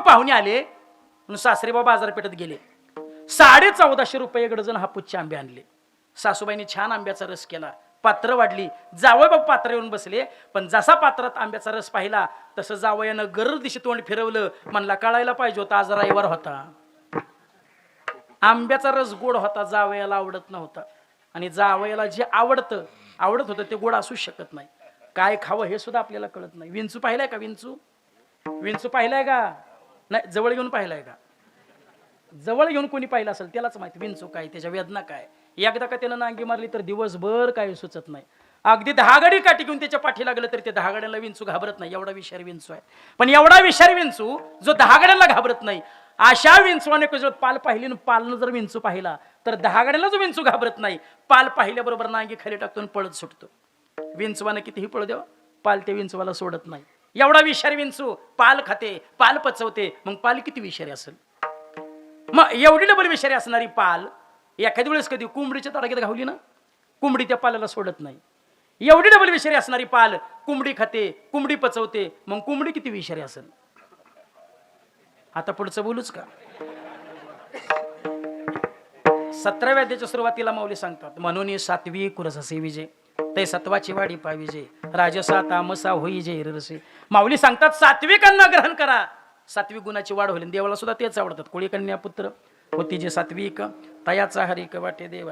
पाहुणे आले म्हणून सासरेबा बाजारपेठेत गेले. 1450 रुपये डझन हापूसचे आंबे आणले. सासूबाईंनी छान आंब्याचा रस केला, पात्र वाढली. जावई बाबा पात्र येऊन बसले, पण जसा पात्रात आंब्याचा रस पाहिला तसं जावयानं गरर दिशी तोंड फिरवलं. म्हणला कळायला पाहिजे होता आज रविवार होता. आंब्याचा रस गोड होता, जावयाला आवडत नव्हता. आणि जावयाला जे आवडत होतं ते गोड असू शकत नाही. काय खावं हे सुद्धा आपल्याला कळत नाही. विंचू पाहिलाय का? विंचू पाहिलाय का? नाही, जवळ घेऊन पाहिलाय का? जवळ घेऊन कोणी पाहिलं असेल त्यालाच माहिती विंचू काय, त्याच्या वेदना काय. एकदा का त्यानं नांगी मारली तर दिवसभर काही सुचत नाही. अगदी 10 गाडी काठी घेऊन त्याच्या पाठी लागलं तरी ते 10 गाड्यांना विंचू घाबरत नाही. एवढा विषारी विंचू आहे. पण एवढा विषारी विंचू जो 10 गाड्यांना घाबरत नाही, अशा विंचवाने जर पाल पाहिली आणि पालनं जर विंचू पाहिला तर 10 गाड्यांना जो विंचू घाबरत नाही, पाल पाहिल्याबरोबर नांगी खाली टाकतो पळत सुटतो. विंचवाने कितीही पळू द्या, पाल त्या विंचवाला सोडत नाही. एवढा विषारी विंचू पाल खाते, पाल पचवते. मग पाल किती विषारी असेल? मग एवढी डबल विषारी असणारी पाल एखाद्या वेळेस कधी कोंबडीच्या तडाख्यात घावली ना, कोंबडी त्या पाल्याला सोडत नाही. एवढी डबल विषारी असणारी पाल कोंबडी खाते, कोंबडी पचवते. मग कोंबडी किती विषारी असेल? आता पुढचं बोलूच का? 17व्या अध्यायाच्या सुरुवातीला माऊली सांगतात, म्हणून सात्विक रससे विजय ते सत्वाची वाढी पाविजे, राजसा तामसा होई जे रसे. माऊली सांगतात सात्विक अन्न ग्रहण करा, सात्विक गुणाची वाढ होईल. देवाला सुद्धा तेच आवडतात. कोळी कन्या पुत्र होती जे सात्विक, तयाचा हरिक वाटे देवा.